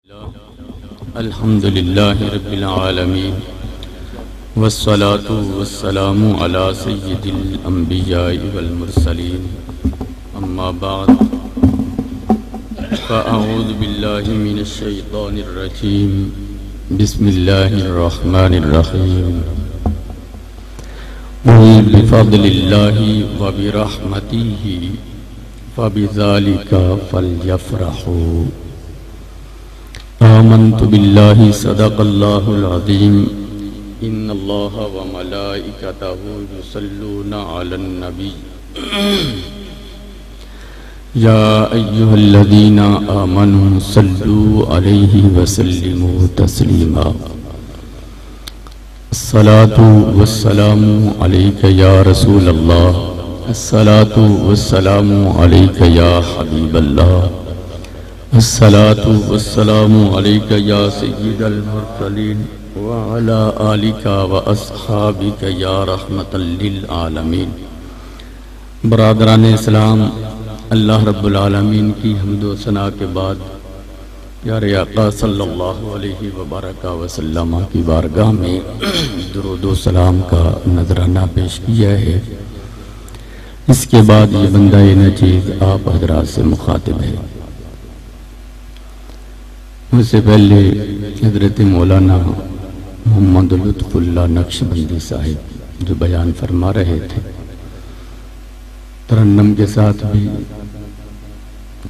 الحمد لله رب العالمين والصلاة والسلام على سيد الأنبياء والمرسلين أما بعد فأعوذ بالله من الشيطان الرجيم بسم الله الرحمن الرحيم قل بفضل الله وبرحمته فبذلك فليفرحوا آمنت بالله صدق الله العظيم إن الله وملائكته يصلون على النبي يا أيها الذين آمنوا صلوا عليه وسلموا تسليما الصلاة والسلام عليك يا رسول الله الصلاة والسلام عليك يا حبيب الله الصلاة والسلام عليك يا سيد المرسلين وعلى آلك وأصحابك يا رحمة للعالمین۔ برادران اسلام، اللہ رب العالمین کی حمد و ثنا کے بعد پیارے آقا صلی اللہ علیہ وبارک وسلم کی بارگاہ میں درود و سلام کا نذرانہ پیش کیا ہے۔ اس کے بعد یہ بندہ نچیز آپ حضرات سے مخاطب ہے۔ اس سے پہلے حضرت مولانا محمد لطف اللہ نقشبندی صاحب جو بیان فرما رہے تھے، ترنم کے ساتھ بھی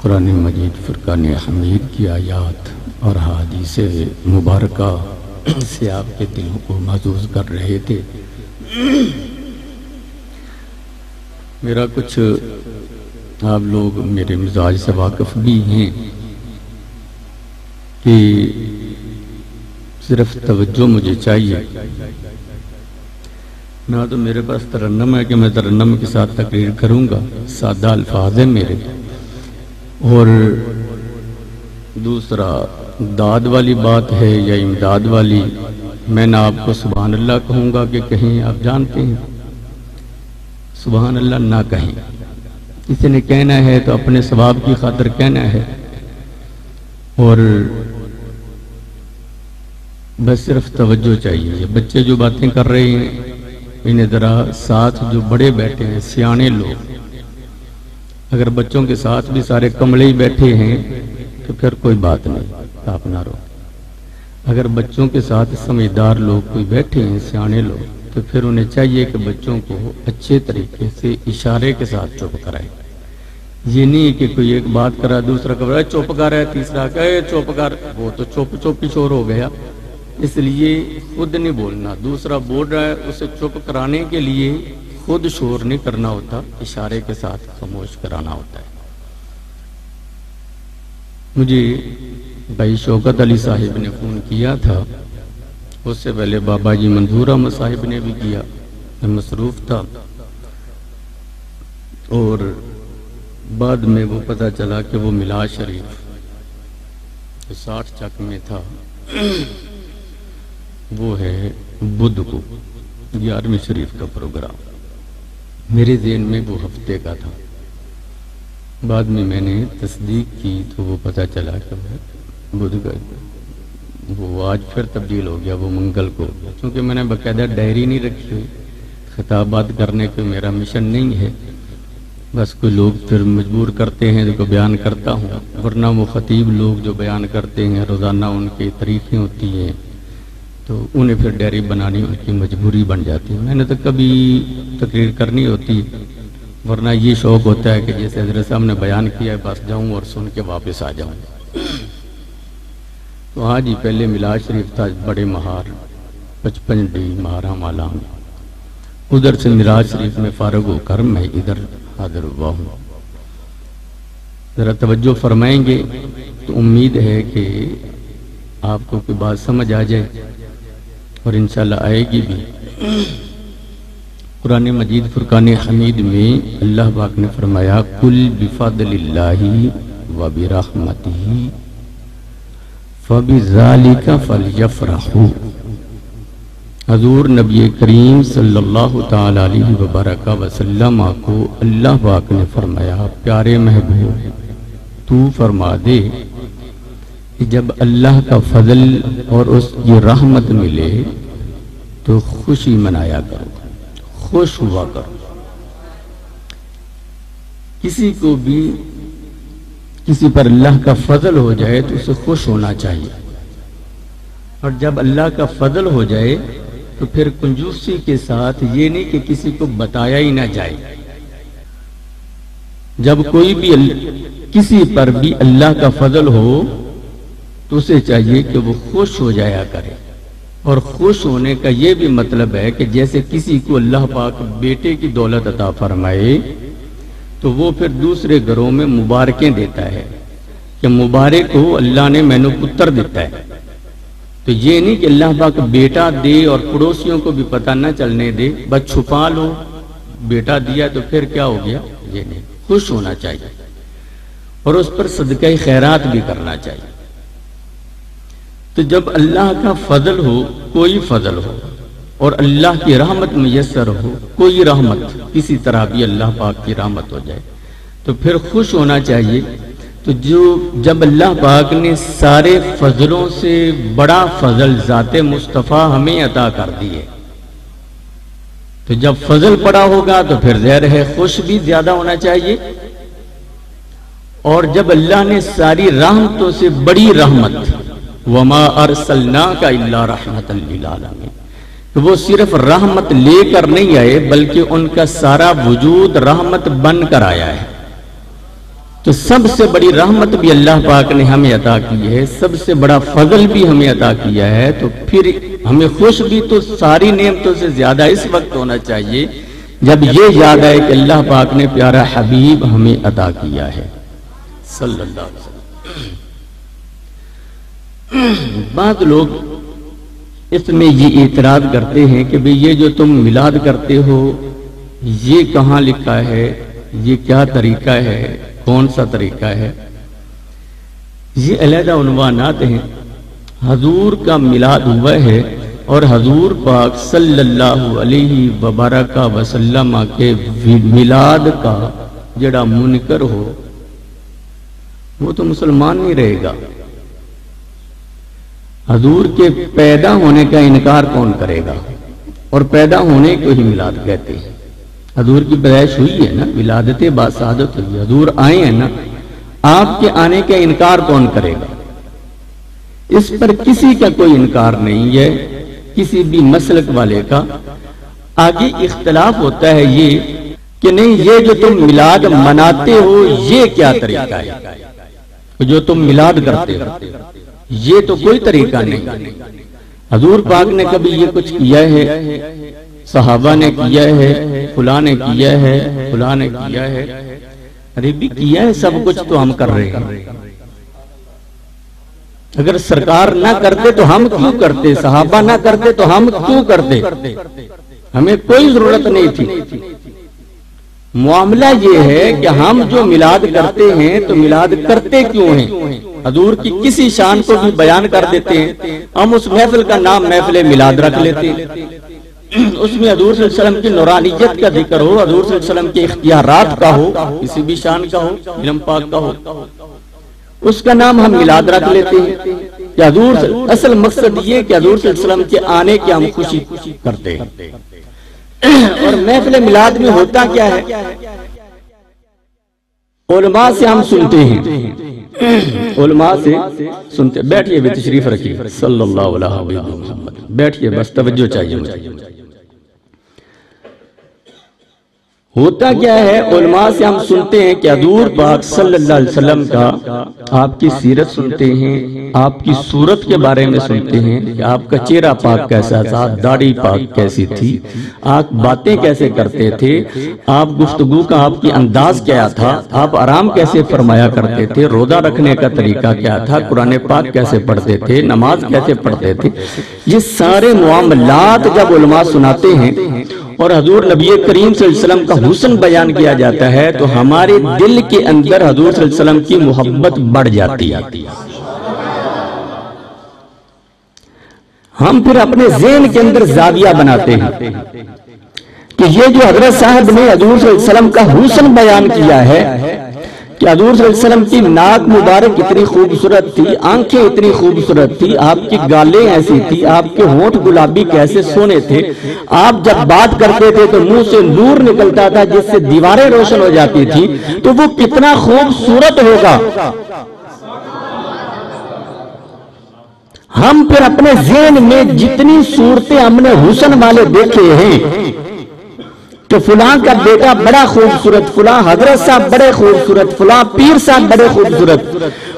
قرآن مجید فرقان حمید کی آیات اور حدیث مبارکہ سے آپ کے دلوں کو محظوظ کر رہے تھے۔ میرا کچھ آپ لوگ میرے مزاج سے واقف بھی ہیں کہ صرف توجہ مجھے چاہیے، نہ تو میرے پاس ترنم ہے کہ میں ترنم کے ساتھ تقریر کروں گا، سادہ الفاظ ہیں میرے، اور دوسرا داد والی بات ہے یا امداد والی، میں نہ آپ کو سبحان اللہ کہوں گا کہ کہیں، آپ جانتے ہیں سبحان اللہ نہ کہیں، کسی نے کہنا ہے تو اپنے ثواب کی خاطر کہنا ہے، اور بس صرف توجہ چاہیے۔ بچے جو باتیں کر رہے ہیں انہیں ذرا ساتھ جو بڑے بیٹھے ہیں سیانے لوگ، اگر بچوں کے ساتھ بھی سارے کملے ہی بیٹھے ہیں تو پھر کوئی بات نہیں، آپ نہ رو۔ اگر بچوں کے ساتھ سمجھدار لوگ کوئی بیٹھے ہیں سیانے لوگ، تو پھر انہیں چاہیے کہ بچوں کو اچھے طریقے سے اشارے کے ساتھ چپ کرائیں۔ یہ نہیں کہ کوئی ایک بات کرا دوسرا کہا چپ کر ہے، تیسرا کہے چپ کر، وہ تو چپ ہی شور ہو گیا۔ اس لیے خود نہیں بولنا، دوسرا بول رہا ہے اسے چپ کرانے کے لیے خود شور نہیں کرنا ہوتا، اشارے کے ساتھ خاموش کرانا ہوتا ہے۔ مجھے بھائی شوکت علی صاحب نے فون کیا تھا، اس سے پہلے بابا جی منظور احمد صاحب نے بھی کیا، میں مصروف تھا، اور بعد میں وہ پتہ چلا کہ وہ میلاد شریف 60 چک میں تھا، وہ ہے بدھ کو 11ویں شریف کا پروگرام، میرے ذہن میں وہ ہفتے کا تھا، بعد میں نے تصدیق کی تو وہ پتہ چلا کہ بدھ کا، وہ آج پھر تبدیل ہو گیا، وہ منگل کو، چونکہ میں نے باقاعدہ ڈائری نہیں رکھی ہوئی، خطابات کرنے کا میرا مشن نہیں ہے، بس کوئی لوگ پھر مجبور کرتے ہیں تو بیان کرتا ہوں، ورنہ وہ خطیب لوگ جو بیان کرتے ہیں روزانہ ان کی طریقیں ہوتی ہیں تو انہیں پھر ڈائری بنانی ان کی مجبوری بن جاتی ہے۔ میں نے تو کبھی تقریر کرنی ہوتی، ورنہ یہ شوق ہوتا ہے کہ جیسے حضرت صاحب نے بیان کیا ہے بس جاؤں اور سن کے واپس آ جاؤں۔ تو آج ہی پہلے میلاد شریف تھا بڑے مہار 55 ڈی مہارا مالا میں، ادھر سے میلاد شریف میں فارغ ہو کر میں ادھر حاضر ہوا ہوں۔ ذرا توجہ فرمائیں گے تو امید ہے کہ آپ کو کوئی بات سمجھ آ جائے، اور انشاءاللہ آئے گی بھی۔ قرآن مجید فرقان حمید میں اللہ پاک نے فرمایا قل بفضل اللہ وبرحمتہ فبذالک فلیفرحوا۔ حضور نبی کریم صلی اللہ تعالی علیہ وبرکہ وسلم کو اللہ پاک نے فرمایا پیارے محبوب تو فرما دے جب اللہ کا فضل اور اس کی رحمت ملے تو خوشی منایا کرو، خوش ہوا کرو۔ کسی کو بھی کسی پر اللہ کا فضل ہو جائے تو اسے خوش ہونا چاہیے، اور جب اللہ کا فضل ہو جائے تو پھر کنجوسی کے ساتھ یہ نہیں کہ کسی کو بتایا ہی نہ جائے۔ جب کوئی بھی کسی پر بھی اللہ کا فضل ہو تو اسے چاہیے کہ وہ خوش ہو جایا کرے، اور خوش ہونے کا یہ بھی مطلب ہے کہ جیسے کسی کو اللہ پاک بیٹے کی دولت عطا فرمائے تو وہ پھر دوسرے گھروں میں مبارکیں دیتا ہے کہ مبارک ہو اللہ نے مینو پتر دیتا ہے۔ تو یہ نہیں کہ اللہ پاک بیٹا دے اور پڑوسیوں کو بھی پتہ نہ چلنے دے، بس چھپا لو بیٹا دیا تو پھر کیا ہو گیا، یہ نہیں۔ خوش ہونا چاہیے اور اس پر صدقہ خیرات بھی کرنا چاہیے۔ تو جب اللہ کا فضل ہو، کوئی فضل ہو، اور اللہ کی رحمت میسر ہو، کوئی رحمت کسی طرح بھی اللہ پاک کی رحمت ہو جائے تو پھر خوش ہونا چاہیے۔ تو جب اللہ پاک نے سارے فضلوں سے بڑا فضل ذات مصطفیٰ ہمیں عطا کر دیے، تو جب فضل بڑا ہوگا تو پھر ظاہر ہے خوش بھی زیادہ ہونا چاہیے۔ اور جب اللہ نے ساری رحمتوں سے بڑی رحمت وما ارسلناک الا رحمۃ للعالمین، تو وہ صرف رحمت لے کر نہیں آئے بلکہ ان کا سارا وجود رحمت بن کر آیا ہے۔ تو سب سے بڑی رحمت بھی اللہ پاک نے ہمیں عطا کی ہے، سب سے بڑا فضل بھی ہمیں عطا کیا ہے، تو پھر ہمیں خوش بھی تو ساری نعمتوں سے زیادہ اس وقت ہونا چاہیے جب یہ یاد آئے کہ اللہ پاک نے پیارا حبیب ہمیں عطا کیا ہے صلی اللہ علیہ وسلم۔ بعض لوگ اس میں یہ اعتراض کرتے ہیں کہ بھئی یہ جو تم میلاد کرتے ہو یہ کہاں لکھا ہے، یہ کیا طریقہ ہے، کون سا طریقہ ہے؟ یہ علیحدہ عنوانات ہیں۔ حضور کا میلاد ہوا ہے اور حضور پاک صلی اللہ علیہ وبارک وسلم کے میلاد کا جڑا منکر ہو وہ تو مسلمان نہیں رہے گا۔ حضور کے پیدا ہونے کا انکار کون کرے گا؟ اور پیدا ہونے کو ہی میلاد کہتے ہیں۔ حضور کی پیدائش ہوئی ہے نا، ولادت باسعادت ہوئی، حضور آئے ہیں نا، آپ کے آنے کا انکار کون کرے گا؟ اس پر کسی کا کوئی انکار نہیں ہے، کسی بھی مسلک والے کا۔ آگے اختلاف ہوتا ہے یہ کہ نہیں یہ جو تم میلاد مناتے ہو یہ کیا طریقہ ہے، جو تم میلاد کرتے ہو یہ تو کوئی طریقہ نہیں۔ حضور پاک نے کبھی یہ کچھ کیا ہے؟ صحابہ نے کیا ہے، فلاں نے کیا ہے، فلاں نے کیا ہے، ارے بھی کیا ہے سب کچھ تو ہم کر رہے ہیں۔ اگر سرکار نہ کرتے تو ہم کیوں کرتے، صحابہ نہ کرتے تو ہم کیوں کرتے؟ ہمیں کوئی ضرورت نہیں تھی۔ معاملہ یہ ہے کہ ہم جو میلاد کرتے ہیں تو میلاد کرتے کیوں ہیں؟ حضور کی کسی شان کو بھی بیان کر دیتے ہیں، ہم اس محفل کا نام محفل میلاد رکھ لیتے ہیں، اس میں حضور صلی اللہ علیہ وسلم کی نورانیت کا ذکر ہو، حضور صلی اللہ علیہ وسلم کے اختیارات کا ہو، کسی بھی شان کا ہو، علم پاک کا ہو، اس کا نام ہم میلاد رکھ لیتے ہیں کہ حضور اصل مقصد یہ کہ حضور صلی اللہ علیہ وسلم کے آنے کی ہم خوشی کرتے ہیں۔ اور محفل میلاد میں ہوتا کیا ہے؟ علماء سے ہم سنتے ہیں، علماء سے سنتے، بیٹھئے بھی تشریف رکھیے صلی اللہ علیہ وسلم، بیٹھئے بس توجہ چاہیے مجھے۔ ہوتا کیا ہے؟ علماء سے ہم سنتے ہیں کہ حضور پاک صلی اللہ علیہ وسلم کا آپ کی سیرت سنتے ہیں، آپ کی صورت کے بارے میں سنتے ہیں کہ آپ کا چہرہ پاک کیسا تھا، داڑھی پاک کیسی تھی، آپ باتیں کیسے کرتے تھے، آپ گفتگو کا آپ کی انداز کیا تھا، آپ آرام کیسے فرمایا کرتے تھے، روزہ رکھنے کا طریقہ کیا تھا، قرآن پاک کیسے پڑھتے تھے، نماز کیسے پڑھتے تھے۔ یہ سارے معاملات جب علماء سناتے ہیں اور حضور نبی کریم صلی اللہ علیہ وسلم کا حسن بیان کیا جاتا ہے تو ہمارے دل کے اندر حضور صلی اللہ علیہ وسلم کی محبت بڑھ جاتی ہے۔ ہم پھر اپنے ذہن کے اندر زاویہ بناتے ہیں کہ یہ جو حضرت صاحب نے حضور صلی اللہ علیہ وسلم کا حسن بیان کیا ہے کہ حضور صلی اللہ علیہ وسلم کی ناک مبارک اتنی خوبصورت تھی، آنکھیں اتنی خوبصورت تھی، آپ کی گالیں ایسی تھی، آپ کے ہونٹ گلابی کیسے سونے تھے، آپ جب بات کرتے تھے تو منہ سے نور نکلتا تھا جس سے دیواریں روشن ہو جاتی تھی، تو وہ کتنا خوبصورت ہوگا۔ ہم پھر اپنے ذہن میں جتنی صورتیں ہم نے حسن والے دیکھے ہیں کہ فلاں کا بیٹا بڑا خوبصورت، فلاں حضرت صاحب بڑے خوبصورت، فلاں پیر صاحب بڑے خوبصورت،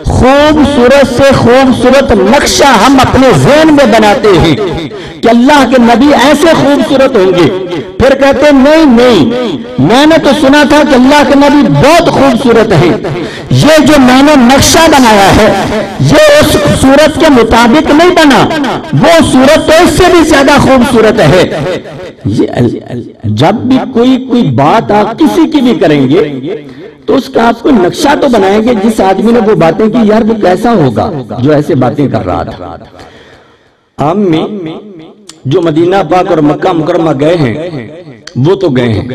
خوبصورت سے خوبصورت نقشہ ہم اپنے ذہن میں بناتے ہیں کہ اللہ کے نبی ایسے خوبصورت ہوں گے، پھر کہتے ہیں نہیں میں نے تو سنا تھا کہ اللہ کے نبی بہت خوبصورت ہیں، یہ جو میں نے نقشہ بنایا ہے یہ اس صورت کے مطابق نہیں بنا، وہ صورت تو اس سے بھی زیادہ خوبصورت ہے۔ جب بھی کوئی بات آپ کسی کی بھی کریں گے تو اس کا آپ کو نقشہ تو بنائیں گے، جس آدمی نے وہ باتیں کی یار وہ کیسا ہوگا جو ایسے باتیں کر رہا تھا۔ ہم میں جو مدینہ پاک اور مکہ مکرمہ گئے ہیں وہ تو گئے ہیں،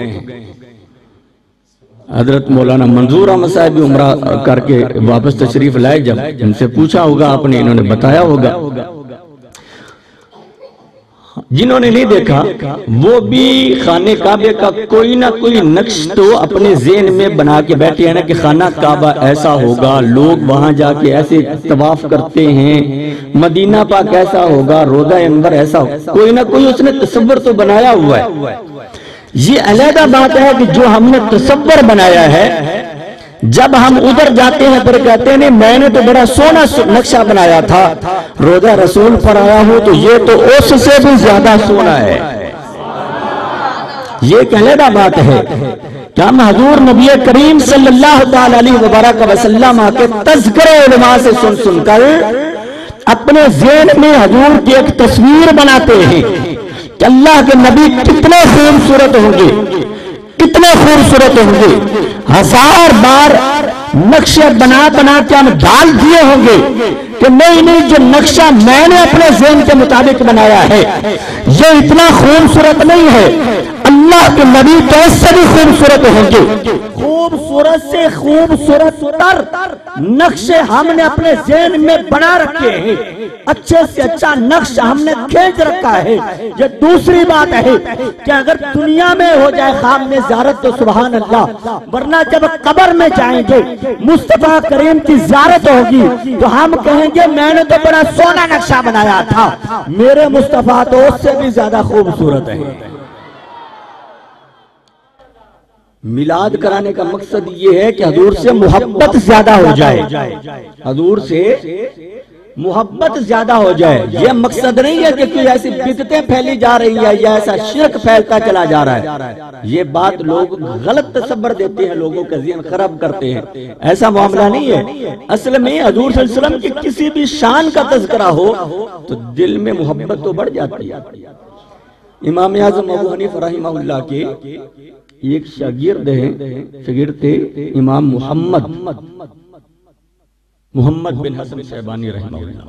حضرت مولانا منظور احمد صاحب بھی عمرہ کر کے واپس تشریف لائے، جب ان سے پوچھا ہوگا آپ نے، انہوں نے بتایا ہوگا۔ جنہوں نے نہیں دیکھا وہ بھی خانہ کعبہ کا کوئی نہ کوئی نقش تو اپنے ذہن میں بنا کے بیٹھے ہیں نا کہ خانہ کعبہ ایسا ہوگا، لوگ وہاں جا کے ایسے طواف کرتے ہیں، مدینہ پاک ایسا ہوگا، روضہ انور ایسا ہوگا، کوئی نہ کوئی اس نے تصور تو بنایا ہوا ہے۔ یہ علیحدہ بات ہے کہ جو ہم نے تصور بنایا ہے جب ہم ادھر جاتے ہیں پھر کہتے ہیں میں نے تو بڑا سونا نقشہ بنایا تھا، روضہ رسول پر آیا ہوں تو یہ تو اس سے بھی زیادہ سونا ہے۔ یہ ایک علیحدہ بات ہے کہ ہم حضور نبی کریم صلی اللہ علیہ وبارک وسلم کے تذکرے علماء سے سن کر اپنے ذہن میں حضور کی ایک تصویر بناتے ہیں کہ اللہ کے نبی کتنے خوبصورت ہوں گے، کتنے خوبصورت ہوں گے، ہزار بار نقشے بنا کے ہم ڈال دیے ہوں گے کہ نہیں جو نقشہ میں نے اپنے ذہن کے مطابق بنایا ہے یہ اتنا خوبصورت نہیں ہے، اللہ کے نبی تو اس سے بھی خوبصورت ہوں گے۔ خوبصورت سے خوبصورت تر نقشے ہم نے اپنے ذہن میں بنا رکھے ہیں، اچھے سے اچھا نقش ہم نے کھینچ رکھا ہے۔ یہ دوسری بات ہے کہ اگر دنیا میں ہو جائے خواب میں زیارت تو سبحان اللہ، ورنہ جب قبر میں جائیں گے مصطفیٰ کریم کی زیارت ہوگی تو ہم کہیں گے میں نے تو بڑا سونا نقشہ بنایا تھا، میرے مصطفیٰ تو اس سے بھی زیادہ خوبصورت ہے۔ میلاد کرانے کا مقصد یہ ہے کہ حضور سے محبت زیادہ ہو جائے، حضور سے محبت زیادہ ہو جائے۔ یہ مقصد نہیں ہے کہ کوئی ایسی بدعتیں پھیلی جا رہی ہے یا ایسا شرک پھیلتا چلا جا رہا ہے، یہ بات لوگ غلط تصور دیتے ہیں، لوگوں کا ذہن خراب کرتے ہیں، ایسا معاملہ نہیں ہے۔ اصل میں حضور صلی اللہ علیہ وسلم کی کسی بھی شان کا تذکرہ ہو تو دل میں محبت تو بڑھ جاتی ہے۔ امام اعظم ابو حنیفہ رحمہ اللہ کے ایک شاگرد تھے امام محمد بن حسن شیبانی رحمہ اللہ،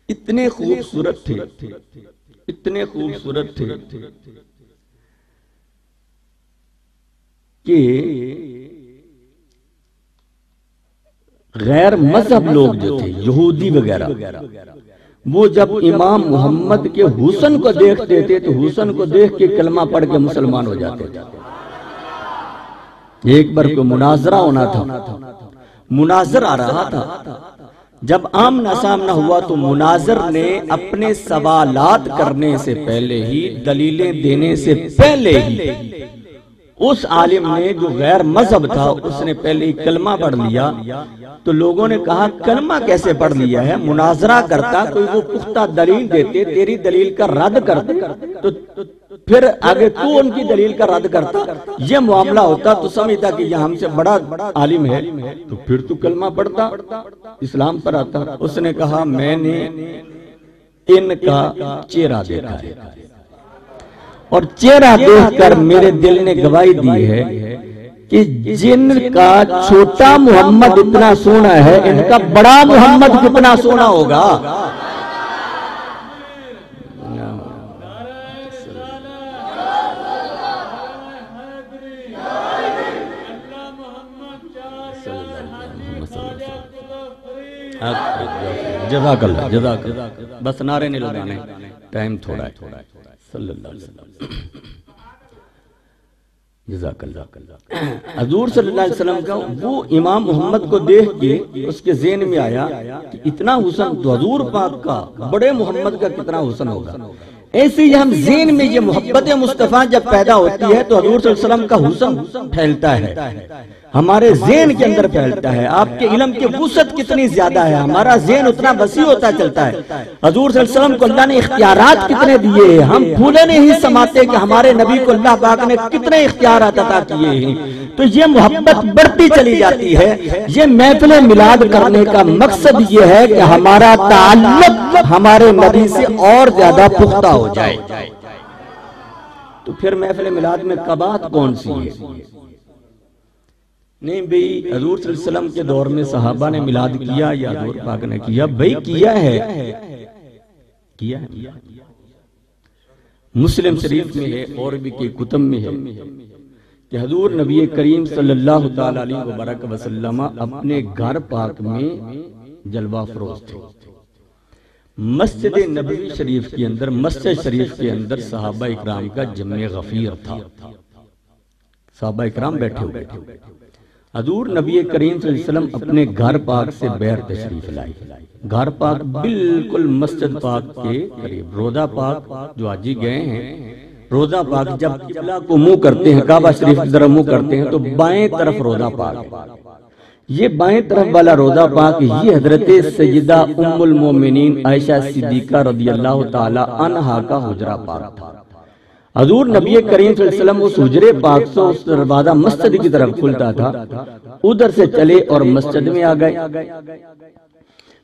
اتنے خوبصورت تھے، اتنے خوبصورت تھے کہ غیر مذہب لوگ جو تھے یہودی وغیرہ وہ جب امام محمد کے حسن کو دیکھتے تھے تو حسن کو دیکھ کے کلمہ پڑھ کے مسلمان ہو جاتے تھے۔ ایک بار کوئی مناظرہ ہونا تھا، مناظر آ رہا تھا، جب آمنا سامنا ہوا تو مناظر نے اپنے سوالات کرنے سے پہلے ہی، دلیلیں دینے سے پہلے ہی اس عالم نے جو غیر مذہب تھا اس نے پہلے ہی کلمہ پڑھ لیا۔ تو لوگوں نے کہا کلمہ کیسے پڑھ لیا ہے، مناظرہ کرتا کوئی وہ پختہ دلیل دیتے، تیری دلیل کا رد کرتے تو پھر آگے تو ان کی دلیل کا رد کرتا، یہ معاملہ ہوتا تو سمجھتا کہ یہ ہم سے بڑا عالم ہے، تو پھر تو کلمہ پڑھتا اسلام پر آتا۔ اس نے کہا میں نے ان کا چہرہ دیکھا ہے اور چہرہ دیکھ کر میرے دل نے گواہی دی ہے کہ جن کا چھوٹا محمد اتنا سونا ہے ان کا بڑا محمد کتنا سونا ہوگا۔ جزاک اللہ جزاک اللہ، بس نعرے نہیں لگانے، ٹائم تھوڑا ہے، صلی اللہ علیہ وسلم، جزاک اللہ۔ حضور صلی اللہ علیہ وسلم کا وہ امام محمد کو دیکھ کے اس کے ذہن میں آیا کہ اتنا حسن تو حضور پاک کا، بڑے محمد کا کتنا حسن ہوگا۔ ایسے ہی ہم ذہن میں یہ محبت مصطفیٰ جب پیدا ہوتی ہے تو حضور صلی اللہ علیہ وسلم کا حسن پھیلتا ہے، ہمارے ذہن کے اندر پھیلتا ہے۔ آپ کے علم کی وسعت کتنی زیادہ ہے، ہمارا ذہن اتنا وسیع ہوتا چلتا ہے۔ حضور صلی اللہ علیہ وسلم کو اللہ نے اختیارات کتنے دیے ہیں، ہم پھولے نہیں سماتے کہ ہمارے نبی کو اللہ پاک نے کتنے اختیارات عطا کیے ہیں۔ تو یہ محبت بڑھتی چلی جاتی ہے۔ یہ محفل میلاد کرنے کا مقصد یہ ہے کہ ہمارا تعلق ہمارے نبی سے اور زیادہ پختہ ہو جائے۔ تو پھر محفل میلاد میں قباحت کون سی ہے؟ نہیں بھئی، حضور صلی اللہ علیہ وسلم کے دور میں صحابہ نے میلاد کیا یا حضور پاک نے کیا؟ بھئی کیا ہے، کیا ہے۔ مسلم شریف میں ہے اور بھی کئی کتب میں ہے کہ حضور نبی کریم صلی اللہ تعالی علیہ وبرک وسلم اپنے گھر پاک میں جلوہ فروز تھے۔ مسجد نبوی شریف کے اندر، مسجد شریف کے اندر صحابہ اکرام کا جمع غفیر تھا، صحابہ اکرام بیٹھے ہوئے تھے۔ حضور نبی کریم صلی اللہ علیہ وسلم اپنے گھر پاک سے باہر تشریف لائے۔ گھر پاک بالکل مسجد پاک کے قریب، روضہ پاک جو حاجی گئے ہیں، روضہ پاک جب قبلہ کو منہ کرتے ہیں، کعبہ شریف کی طرف منہ کرتے ہیں تو بائیں طرف روضہ پاک ہے۔ یہ بائیں طرف والا روضہ پاک یہ حضرت سیدہ ام المومنین عائشہ صدیقہ رضی اللہ تعالی عنہا کا حجرہ پاک تھا۔ حضور نبی کریم صلی اللہ علیہ وسلم اس حجرے پاک سے اس دروازہ مسجد کی طرف کھلتا تھا، ادھر سے چلے اور مسجد میں آ گئے۔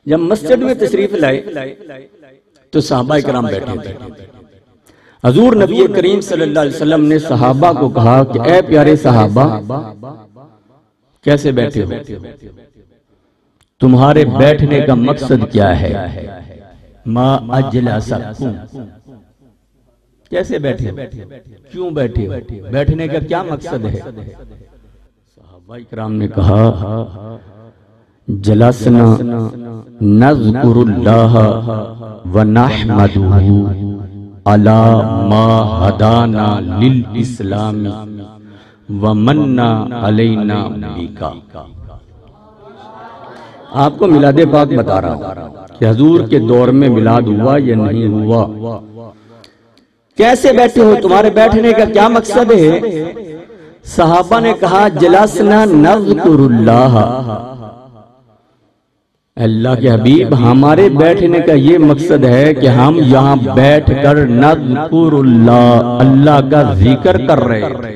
جب مسجد میں تشریف لائے تو صحابہ کرام بیٹھے تھے۔ حضور نبی کریم صلی اللہ علیہ وسلم نے صحابہ کو کہا کہ اے پیارے صحابہ، کیسے بیٹھے ہو؟ تمہارے بیٹھنے کا مقصد کیا ہے؟ ما اجلسکم، کیسے بیٹھے ہو؟ کیوں بیٹھے ہو؟ بیٹھنے کا کیا مقصد ہے؟ صحابہ کرام نے کہا جلسنا نذکر اللہ ونحمدہ علی ما ہدانا للاسلام ومنّا علینا بکا۔ آپ کو میلاد پاک بتا رہا ہوں کہ حضور کے دور میں میلاد ہوا یا نہیں ہوا۔ کیسے بیٹھے ہو؟ تمہارے بیٹھنے کا کیا مقصد ہے؟ صحابہ نے کہا جلسنا نذکر اللہ، اللہ کے حبیب ہمارے بیٹھنے کا یہ مقصد ہے کہ ہم یہاں بیٹھ کر نذکر اللہ، اللہ کا ذکر کر رہے تھے،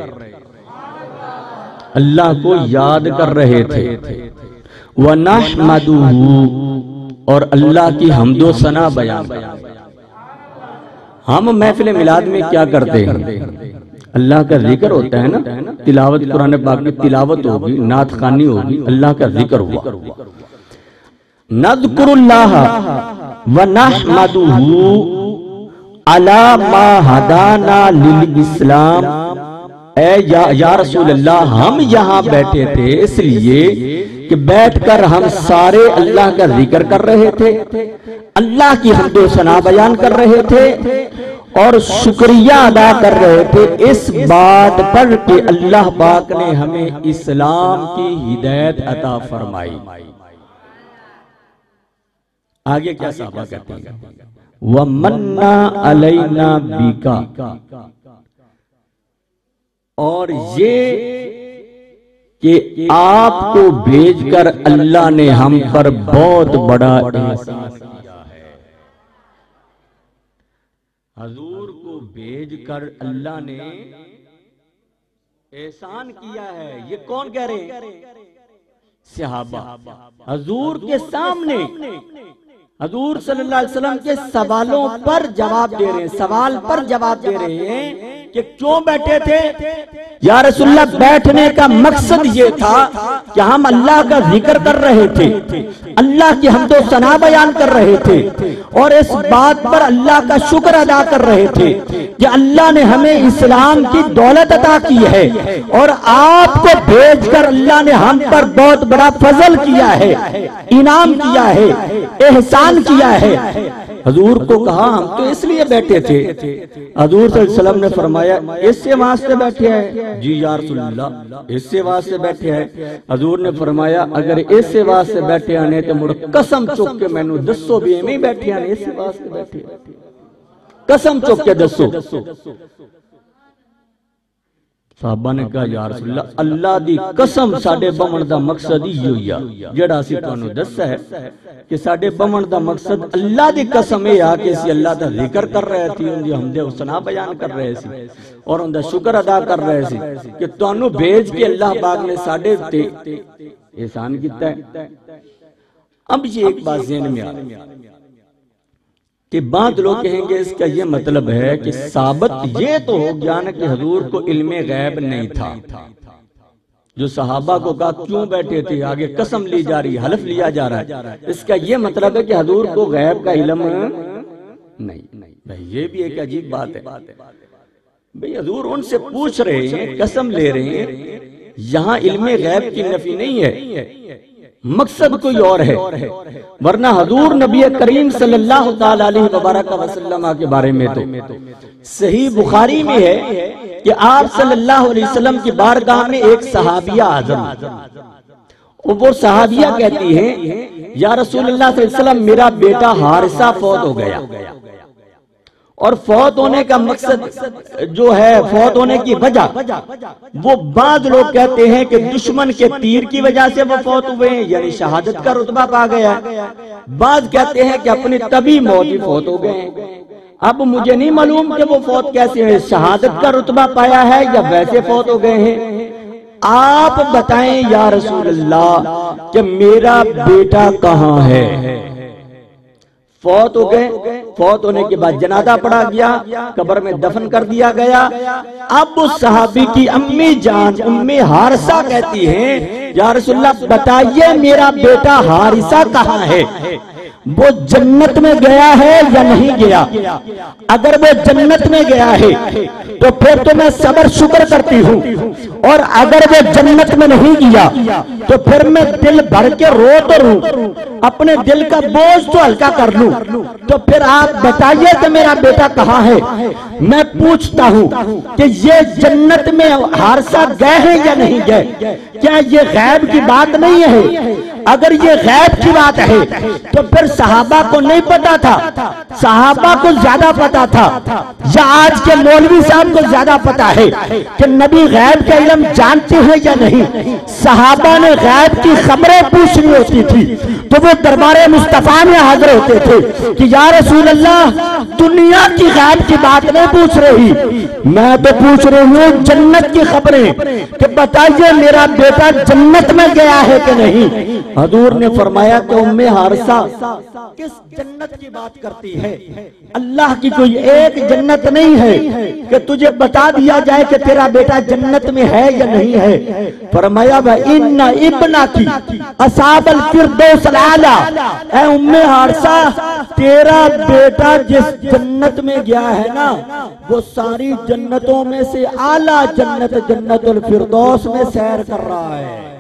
اللہ کو یاد کر رہے تھے، وَنَحْمَدُهُ، اور اللہ کی حمد و ثنا بیان کر۔ ہم محفل میلاد میں کیا کرتے ہیں؟ اللہ کا ذکر ہوتا ہے نا، تلاوت قرآن پاک کی تلاوت ہوگی، نعت خوانی ہوگی، اللہ کا ذکر ہوا۔ نذکر اللہ ونحمدہ علی ما ہدانا للاسلام، اے یا رسول اللہ ہم یہاں بیٹھے تھے اس لیے کہ بیٹھ کر ہم سارے اللہ کا ذکر کر رہے تھے، اللہ کی حمد و ثنا بیان کر رہے تھے اور شکریہ ادا کر رہے تھے اس بات پر کہ اللہ پاک نے ہمیں اسلام کی ہدایت عطا فرمائی۔ آگے کیا صحابہ کہتے ہیں؟ وَمَنَّا عَلَيْنَا بِكَ، اور یہ کہ آپ کو بھیج کر اللہ نے ہم پر بہت بڑا احسان کیا ہے۔ حضور کو بھیج کر اللہ نے احسان کیا ہے۔ یہ کون کہہ رہے ہیں؟ صحابہ حضور کے سامنے حضور صلی اللہ علیہ وسلم کے سوالوں پر جواب دے رہے ہیں، سوال پر جواب دے رہے ہیں کہ کیوں بیٹھے تھے؟ یا رسول اللہ بیٹھنے کا مقصد یہ تھا کہ ہم اللہ کا ذکر کر رہے تھے، اللہ کی حمد و ثنا بیان کر رہے تھے، اور اس بات پر اللہ کا شکر ادا کر رہے تھے کہ اللہ نے ہمیں اسلام کی دولت عطا کی ہے، اور آپ کو بھیج کر اللہ نے ہم پر بہت بڑا فضل کیا ہے، انعام کیا ہے، احسان کیا ہے۔ حضور کو کہا ہم تو اس لیے بیٹھے تھے۔ حضور صلی اللہ علیہ وسلم نے فرمایا اس سے واسطے بیٹھے ہیں؟ جی یا رسول اللہ اس سے واسطے بیٹھے ہیں۔ حضور نے فرمایا اگر اس سے واسطے بیٹھے ہیں تو مڑ قسم چک کے مینوں دسو بھی ایویں بیٹھے ہیں اس سے واسطے بیٹھے، قسم چک کے دسو۔ صحابہ نے کہا یا رسول اللہ اللہ دی قسم ساڈے بمن دا مقصد ہی ہویا جڑا اسی تانوں دسیا ہے کہ ساڈے بمن دا مقصد اللہ دی قسم ہے کہ اسی اللہ دا ذکر کر رہے تھے، ان دی حمد و ثنا بیان کر رہے سی اور ان دا شکر ادا کر رہے سی کہ تانوں بھیج کے اللہ پاک نے ساڈے تے احسان کیتا ہے۔ اب یہ ایک بات ذہن میں آ رہی ہے کہ بعض لوگ کہیں گے اس کا یہ مطلب ہے کہ ثابت یہ تو ہو گیا نا کہ حضور کو علم غیب نہیں تھا۔ جو صحابہ کو کہا کیوں بیٹھے تھے، آگے قسم لی جا رہی، حلف لیا جا رہا ہے، اس کا یہ مطلب ہے کہ حضور کو غیب کا علم نہیں۔ بھئی یہ بھی ایک عجیب بات ہے۔ بھئی حضور ان سے پوچھ رہے ہیں، قسم لے رہے ہیں، یہاں علم غیب کی نفی نہیں ہے، مقصد کوئی اور ہے، ورنہ حضور نبی کریم صلی اللہ علیہ وبرکہ وسلم کے بارے میں تو صحیح بخاری میں ہے کہ آپ صلی اللہ علیہ وسلم کی بارگاہ میں ایک صحابیہ اعظم، وہ صحابیہ کہتی ہیں یا رسول اللہ صلی اللہ علیہ وسلم میرا بیٹا حارثہ فوت ہو گیا، اور فوت ہونے کا مقصد جو ہے، فوت ہونے کی وجہ وہ بعض لوگ کہتے ہیں کہ دشمن کے تیر کی وجہ سے وہ فوت ہوئے ہیں یعنی شہادت کا رتبہ پا گیا، بعض کہتے ہیں کہ اپنی طبی موت ہی فوت ہو گئے ہیں۔ اب مجھے نہیں معلوم کہ وہ فوت کیسے ہیں، شہادت کا رتبہ پایا ہے یا ویسے فوت ہو گئے ہیں، آپ بتائیں یا رسول اللہ کہ میرا بیٹا کہاں ہے؟ فوت ہو گئے، فوت ہونے کے بعد جنازہ پڑھا گیا، قبر میں دفن کر دیا گیا۔ اب اس صحابی کی امی جان ام حارثہ کہتی ہیں یا رسول اللہ بتائیے میرا بیٹا حارثہ کہاں ہے، وہ جنت میں گیا ہے یا نہیں گیا؟ اگر وہ جنت میں گیا ہے تو پھر تو میں صبر شکر کرتی ہوں، اور اگر وہ جنت میں نہیں گیا تو پھر میں دل بھر کے رو تو روں، اپنے دل کا بوجھ تو ہلکا کر لوں۔ تو پھر آپ بتائیے کہ میرا بیٹا کہاں ہے؟ میں پوچھتا ہوں کہ یہ جنت میں حارثہ گئے ہیں یا نہیں گئے؟ کیا یہ غیب کی بات نہیں ہے؟ اگر یہ غیب کی بات ہے تو پھر صحابہ کو نہیں پتا تھا، صحابہ کو زیادہ پتا تھا، یا آج کے مولوی صاحب کو زیادہ پتا ہے کہ نبی غیب کا علم جانتے ہیں یا نہیں؟ صحابہ نے غیب کی خبریں پوچھنی ہوتی تھی تو وہ دربار مصطفیٰ میں حاضر ہوتے تھے کہ یا رسول اللہ دنیا کی غیب کی بات نہیں پوچھ رہی، میں تو پوچھ رہی ہوں جنت کی خبریں، کہ بتائیے میرا بیٹا جنت میں گیا ہے کہ نہیں؟ حضور نے فرمایا کہ ام حارثہ کس جنت کی بات کرتی ہے؟ اللہ کی کوئی ایک جنت نہیں ہے کہ تجھے بتا دیا جائے کہ تیرا بیٹا جنت میں ہے یا نہیں ہے۔ فرمایا ان ابنکی اصحاب الفردوس الاعلی، اے ام حارثہ تیرا بیٹا جس جنت میں گیا ہے نا وہ ساری جنتوں میں سے اعلیٰ جنت جنت الفردوس میں سیر کر رہا ہے۔